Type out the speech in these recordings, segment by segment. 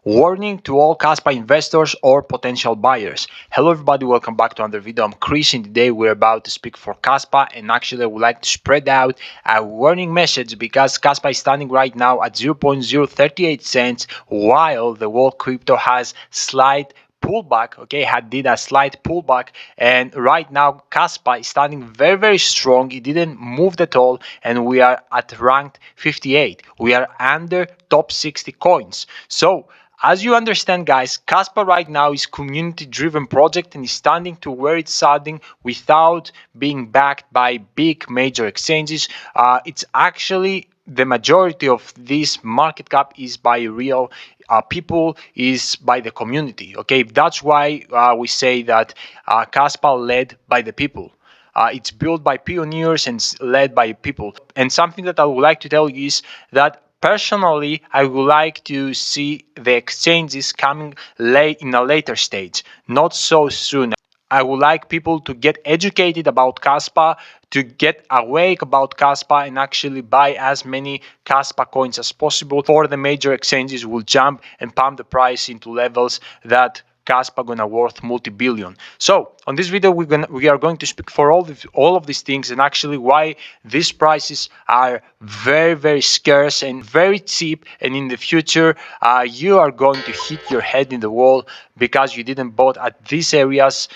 Warning to all Kaspa investors or potential buyers. Hello everybody, welcome back to another video. I'm Chris and today we're about to speak for Kaspa, and actually I would like to spread out a warning message because Kaspa is standing right now at 0.038 cents while the world crypto has slight pullback. Okay, did a slight pullback, and right now Kaspa is standing very strong. It didn't move at all, and we are at ranked 58. We are under top 60 coins. So as you understand, guys, Kaspa right now is community-driven project and is standing to where it's standing without being backed by big major exchanges. It's actually the majority of this market cap is by real people, is by the community. Okay, that's why we say that Kaspa led by the people. It's built by pioneers and led by people. And something that I would like to tell you is that personally, I would like to see the exchanges coming late in a later stage, not so soon. I would like people to get educated about Kaspa, to get awake about Kaspa, and actually buy as many Kaspa coins as possible before the major exchanges will jump and pump the price into levels that Kaspa gonna worth multi-billion. So on this video we are going to speak for all of these things, and actually why these prices are very scarce and very cheap, and in the future you are going to hit your head in the wall because you didn't bought at these areas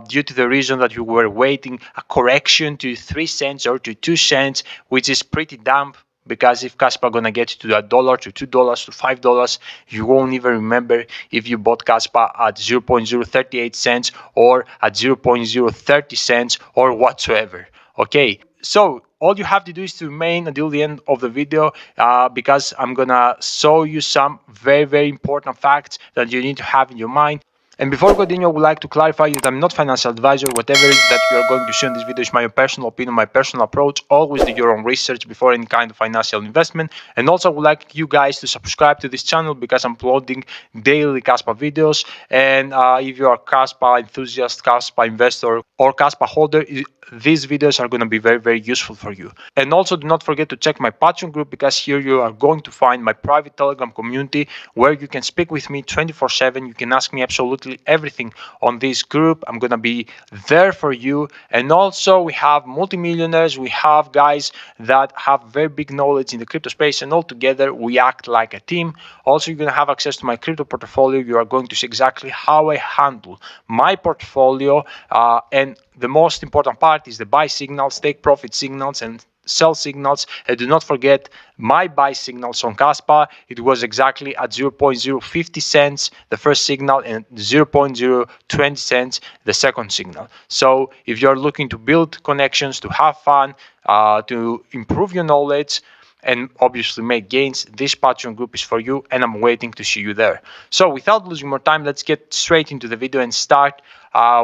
due to the reason that you were waiting a correction to 3 cents or to 2 cents, which is pretty dumb. Because if Kaspa gonna get to $1 to $2 to $5, you won't even remember if you bought Kaspa at 0.038 cents or at 0.030 cents or whatsoever. Okay, so all you have to do is to remain until the end of the video because I'm gonna show you some very important facts that you need to have in your mind. And before continuing, I would like to clarify that I'm not financial advisor. Whatever that you are going to see in this video is my personal opinion, my personal approach. Always do your own research before any kind of financial investment. And also, I would like you guys to subscribe to this channel because I'm uploading daily Kaspa videos. And if you are Kaspa enthusiast, Kaspa investor, or Kaspa holder, these videos are going to be very useful for you. And also, do not forget to check my Patreon group because here you are going to find my private Telegram community where you can speak with me 24/7. You can ask me absolutely everything on this group. I'm gonna be there for you. And also we have multimillionaires, we have guys that have very big knowledge in the crypto space, and all together we act like a team. Also, you're gonna have access to my crypto portfolio. You are going to see exactly how I handle my portfolio, and the most important part is the buy signals, take profit signals, and sell signals. And do not forget my buy signals on Kaspa. It was exactly at 0.050 cents the first signal and 0.020 cents the second signal. So if you're looking to build connections, to have fun, to improve your knowledge, and obviously make gains, this Patreon group is for you, and I'm waiting to see you there. So without losing more time, let's get straight into the video and start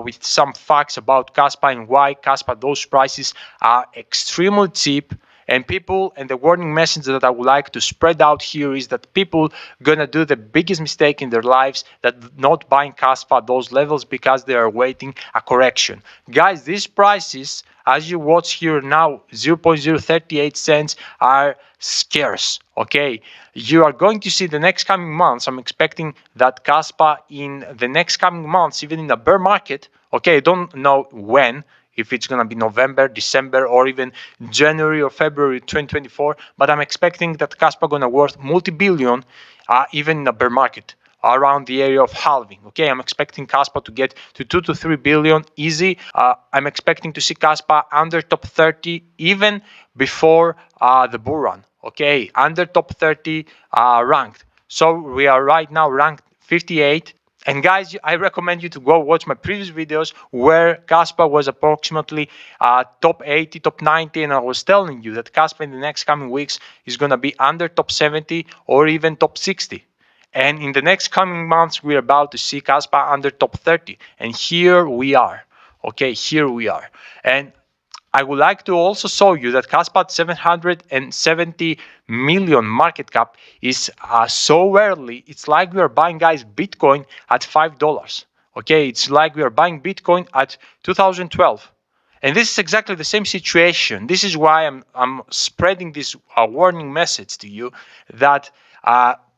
with some facts about Kaspa and why Kaspa, those prices are extremely cheap. And people, and the warning message that I would like to spread out here is that people gonna do the biggest mistake in their lives, that not buying Kaspa at those levels because they are waiting a correction. Guys, these prices, as you watch here now, 0.038 cents are scarce. Okay, you are going to see the next coming months. I'm expecting that Kaspa in the next coming months, even in a bear market, okay, I don't know when, if it's going to be November, December, or even January or February 2024. But I'm expecting that Kaspa going to worth multi-billion, even in a bear market, around the area of halving. Okay, I'm expecting Kaspa to get to 2 to 3 billion easy. I'm expecting to see Kaspa under top 30 even before the bull run. Okay, under top 30 ranked. So we are right now ranked 58. And guys, I recommend you to go watch my previous videos where Kaspa was approximately top 80, top 90, and I was telling you that Kaspa in the next coming weeks is going to be under top 70 or even top 60. And in the next coming months, we're about to see Kaspa under top 30. And here we are. Okay, here we are. And I would like to also show you that Kaspa at 770 million market cap is so early. It's like we are buying, guys, Bitcoin at $5. Okay, it's like we are buying Bitcoin at 2012. And this is exactly the same situation. This is why I'm spreading this warning message to you that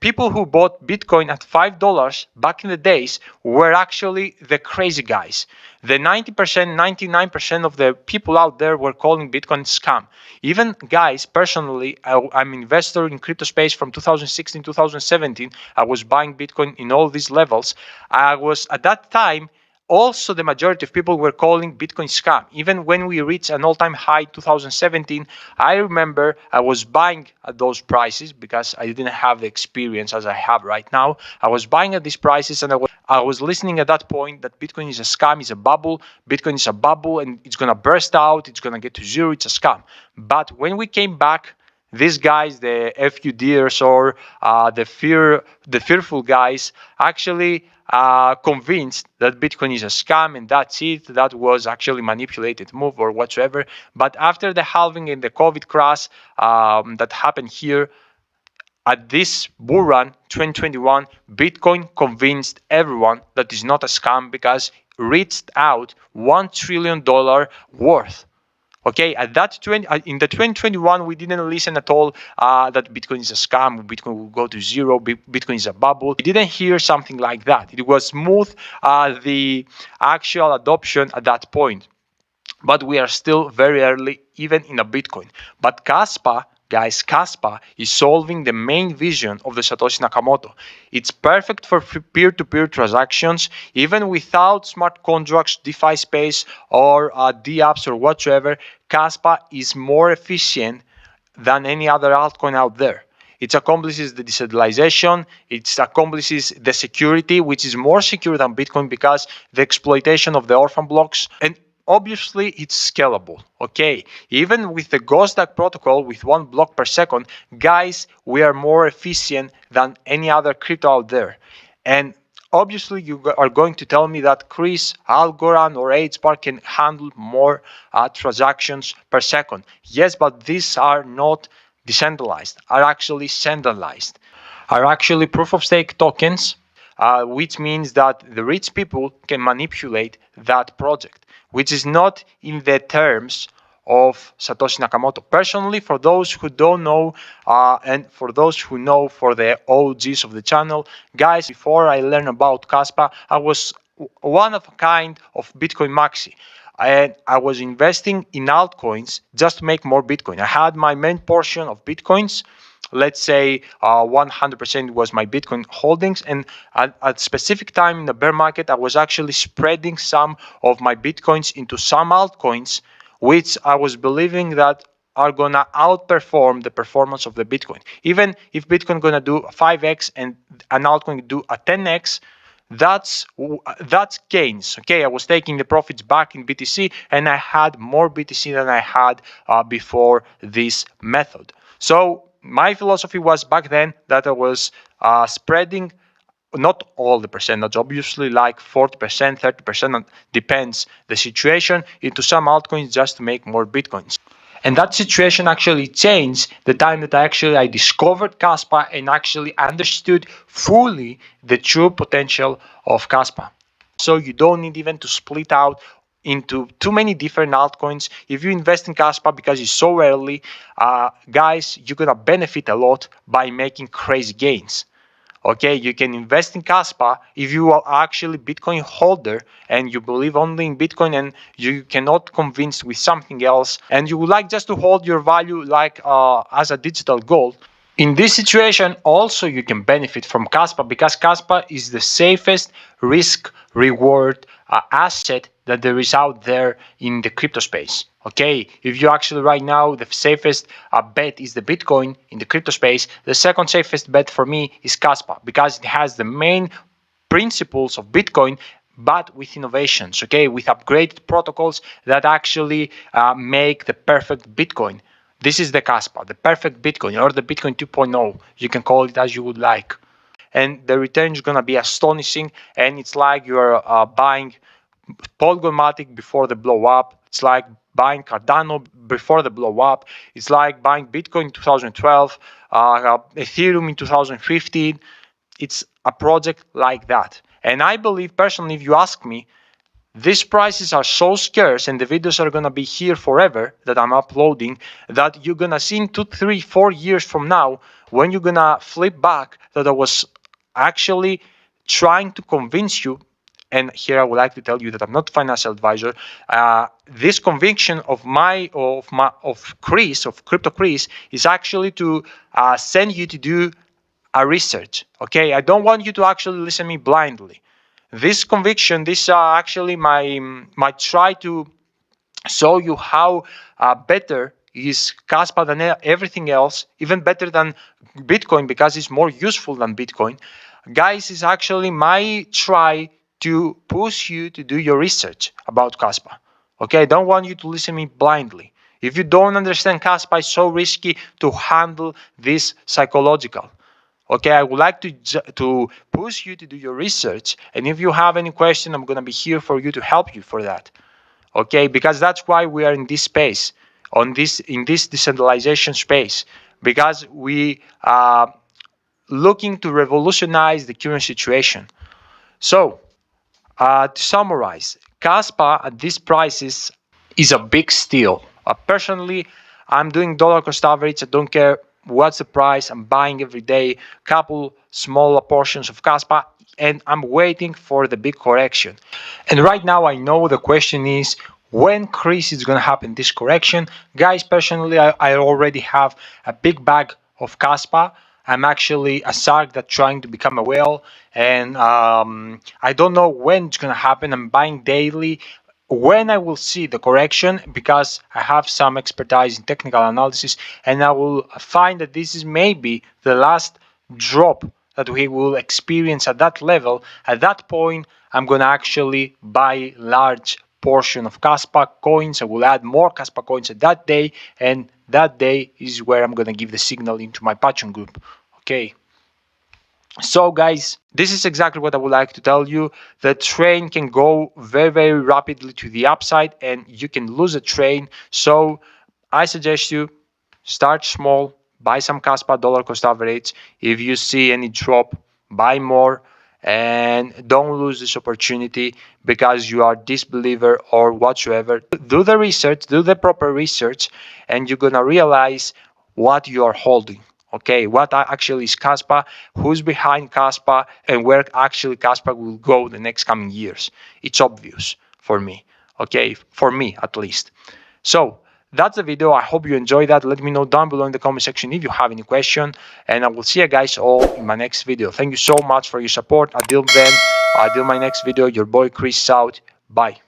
people who bought Bitcoin at $5 back in the days were actually the crazy guys. The 90%, 99% of the people out there were calling Bitcoin scam. Even guys, personally, I'm an investor in crypto space from 2016, 2017. I was buying Bitcoin in all these levels. I was at that time also, the majority of people were calling Bitcoin scam. Even when we reached an all-time high 2017, I remember I was buying at those prices because I didn't have the experience as I have right now. I was buying at these prices, and I was listening at that point that Bitcoin is a scam, is a bubble. Bitcoin is a bubble and it's gonna burst out, it's gonna get to zero, it's a scam. But when we came back, these guys, the FUDers or the fearful guys, actually convinced that Bitcoin is a scam and that's it. That was actually manipulated move or whatsoever. But after the halving and the COVID crash that happened here, at this bull run 2021, Bitcoin convinced everyone that it's not a scam because it reached out $1 trillion worth. Okay, at that in the 2021, we didn't listen at all that Bitcoin is a scam, Bitcoin will go to zero, Bitcoin is a bubble. We didn't hear something like that. It was smooth, the actual adoption at that point. But we are still very early, even in a Bitcoin. But Kaspa, guys, Kaspa is solving the main vision of the Satoshi Nakamoto. It's perfect for peer-to-peer transactions, even without smart contracts, DeFi space, or DApps or whatsoever. Kaspa is more efficient than any other altcoin out there. It accomplishes the decentralization, it accomplishes the security, which is more secure than Bitcoin because the exploitation of the orphan blocks, and obviously it's scalable. Okay, even with the Ghost Duck protocol with 1 block per second, guys, we are more efficient than any other crypto out there. And obviously you are going to tell me that Chris, Algorand or 8Spark can handle more transactions per second. Yes, but these are not decentralized, are actually centralized, are actually proof of stake tokens, which means that the rich people can manipulate that project, which is not in the terms of Satoshi Nakamoto. Personally, for those who don't know, and for those who know, for the OGs of the channel, guys, before I learned about Kaspa, I was one of a kind of Bitcoin maxi. And I was investing in altcoins just to make more Bitcoin. I had my main portion of Bitcoins. Let's say 100% was my Bitcoin holdings, and at a specific time in the bear market, I was actually spreading some of my Bitcoins into some altcoins, which I was believing that are gonna outperform the performance of the Bitcoin. Even if Bitcoin gonna do 5x and an altcoin do a 10x, that's gains. Okay, I was taking the profits back in BTC, and I had more BTC than I had before this method. So my philosophy was back then that I was spreading not all the percentage, obviously, like 40%, 30%, depends the situation, into some altcoins just to make more Bitcoins. And that situation actually changed the time that I discovered Kaspa and actually understood fully the true potential of Kaspa. So you don't need even to split out into too many different altcoins. If you invest in Kaspa because it's so early, guys, you're gonna benefit a lot by making crazy gains. Okay, you can invest in Kaspa if you are actually Bitcoin holder and you believe only in Bitcoin and you cannot convince with something else and you would like just to hold your value like as a digital gold. In this situation, also you can benefit from Kaspa because Kaspa is the safest risk reward asset that there is out there in the crypto space. Okay, if you actually right now, the safest bet is the Bitcoin in the crypto space. The second safest bet for me is Kaspa because it has the main principles of Bitcoin but with innovations, okay, with upgraded protocols that actually make the perfect Bitcoin. This is the Kaspa, the perfect Bitcoin, or the Bitcoin 2.0. You can call it as you would like. And the return is going to be astonishing. And it's like you're buying Polygonmatic before the blow up. It's like buying Cardano before the blow up. It's like buying Bitcoin in 2012, Ethereum in 2015. It's a project like that. And I believe personally, if you ask me, these prices are so scarce and the videos are gonna be here forever that I'm uploading that you're gonna see in 2, 3, 4 years from now when you're gonna flip back that I was actually trying to convince you. And here I would like to tell you that I'm not a financial advisor. This conviction of Chris, of Crypto Chris, is actually to send you to do a research. Okay, I don't want you to actually listen me blindly. This conviction, this actually my try to show you how better is Kaspa than everything else, even better than Bitcoin because it's more useful than Bitcoin. Guys, is actually my try to push you to do your research about Kaspa. Okay, I don't want you to listen me blindly. If you don't understand Kaspa, it's so risky to handle this psychological. Okay, I would like to push you to do your research, and if you have any question, I'm gonna be here for you to help you for that. Okay, because that's why we are in this space, on this in this decentralization space, because we are looking to revolutionize the current situation. So to summarize, Kaspa at these prices is a big steal. Personally, I'm doing dollar cost average. I don't care what's the price. I'm buying every day, couple smaller portions of Kaspa, and I'm waiting for the big correction. And right now, I know the question is when Chris is gonna happen this correction. Guys, personally, I already have a big bag of Kaspa. I'm actually a shark that's trying to become a whale, and I don't know when it's gonna happen. I'm buying daily. When I will see the correction, because I have some expertise in technical analysis, and I will find that this is maybe the last drop that we will experience at that level. At that point, I'm gonna actually buy large portion of Kaspa coins. I will add more Kaspa coins at that day, and that day is where I'm gonna give the signal into my Patreon group. Okay. So guys, this is exactly what I would like to tell you. The train can go very, very rapidly to the upside and you can lose a train. So I suggest you start small, buy some Kaspa dollar cost average. If you see any drop, buy more, and don't lose this opportunity because you are disbeliever or whatsoever. Do the research, do the proper research, and you're gonna realize what you are holding. Okay, what actually is Kaspa, who's behind Kaspa, and where actually Kaspa will go the next coming years. It's obvious for me, okay, for me at least. So that's the video. I hope you enjoyed that. Let me know down below in the comment section if you have any question, and I will see you guys all in my next video. Thank you so much for your support. Until then, until my next video, your boy Chris out. Bye.